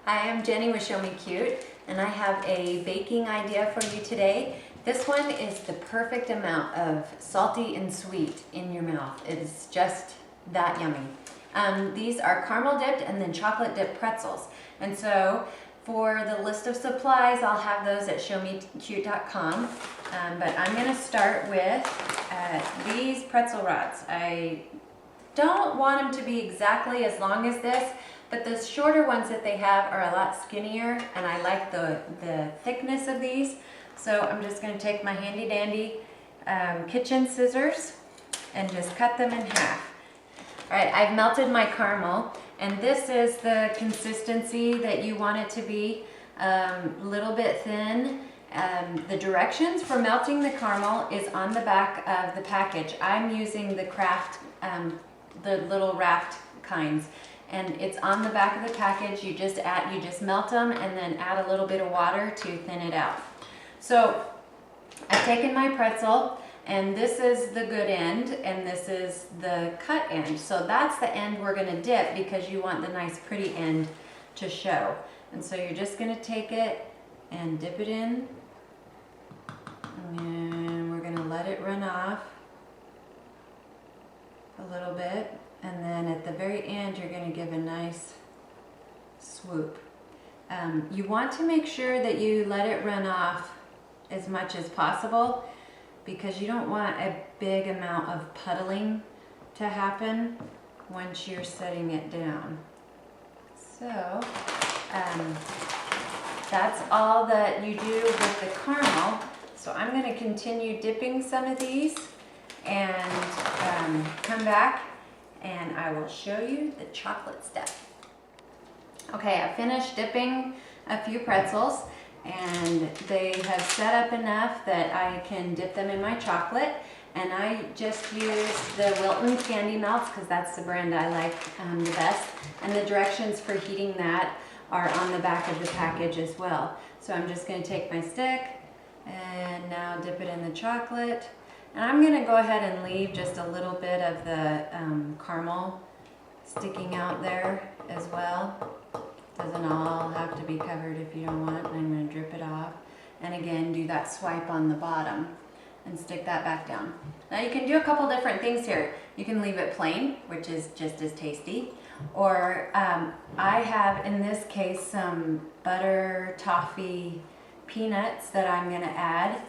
Hi, I'm Jenny with ShowMeCute, and I have a baking idea for you today. This one is the perfect amount of salty and sweet in your mouth. It is just that yummy. These are caramel dipped and then chocolate dipped pretzels. And so for the list of supplies, I'll have those at ShowMeCute.com. But I'm going to start with these pretzel rods. I don't want them to be exactly as long as this, but the shorter ones that they have are a lot skinnier, and I like the thickness of these. So I'm just going to take my handy dandy kitchen scissors and just cut them in half. All right, I've melted my caramel, and this is the consistency that you want it to be, a little bit thin. The directions for melting the caramel is on the back of the package. I'm using the Kraft, the little raft kinds, and it's on the back of the package. You just melt them and then add a little bit of water to thin it out. So I've taken my pretzel, and this is the good end and this is the cut end. So that's the end we're going to dip because you want the nice pretty end to show. And so you're just going to take it and dip it in, and we're going to let it run off a little bit, and then at the very end you're going to give a nice swoop. You want to make sure that you let it run off as much as possible because you don't want a big amount of puddling to happen once you're setting it down. So that's all that you do with the caramel. So I'm going to continue dipping some of these and come back and I will show you the chocolate stuff. Okay, I finished dipping a few pretzels, and they have set up enough that I can dip them in my chocolate. And I just used the Wilton Candy Melts because that's the brand I like the best. And the directions for heating that are on the back of the package as well. So I'm just going to take my stick and now dip it in the chocolate. And I'm going to go ahead and leave just a little bit of the caramel sticking out there as well. Doesn't all have to be covered if you don't want. I'm going to drip it off. And again, do that swipe on the bottom and stick that back down. Now you can do a couple different things here. You can leave it plain, which is just as tasty. Or I have, in this case, some butter toffee peanuts that I'm going to add.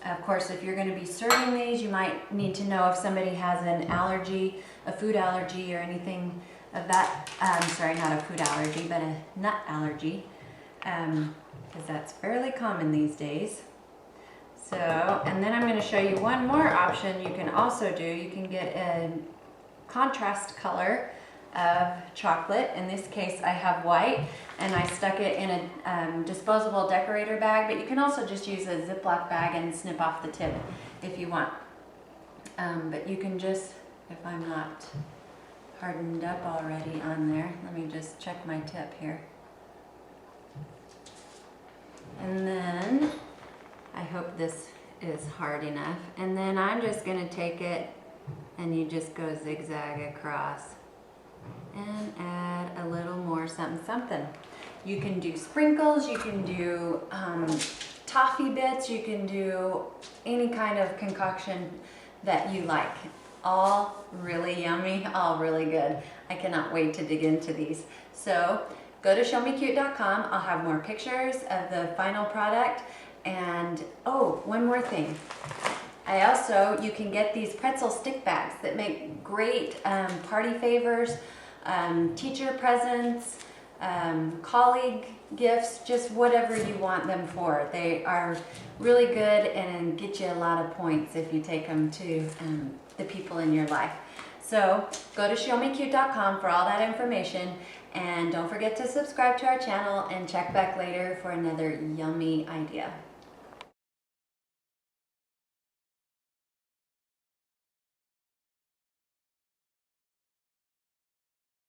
Of course, if you're going to be serving these, you might need to know if somebody has an allergy, a food allergy or anything of that. Sorry, not a food allergy, but a nut allergy, because that's fairly common these days. So, and then I'm going to show you one more option you can also do. You can get a contrast color of chocolate. In this case, I have white, and I stuck it in a disposable decorator bag, but you can also just use a Ziploc bag and snip off the tip if you want. But you can just, if I'm not hardened up already on there, let me just check my tip here. And then, I hope this is hard enough. And then I'm just going to take it and you just go zigzag across and add a little more something something. You can do sprinkles, you can do toffee bits, you can do any kind of concoction that you like. All really yummy, all really good. I cannot wait to dig into these. So go to ShowMeCute.com. I'll have more pictures of the final product. And oh, one more thing. You can get these pretzel stick bags that make great party favors, teacher presents, colleague gifts, just whatever you want them for. They are really good and get you a lot of points if you take them to the people in your life. So go to ShowMeCute.com for all that information, and don't forget to subscribe to our channel and check back later for another yummy idea.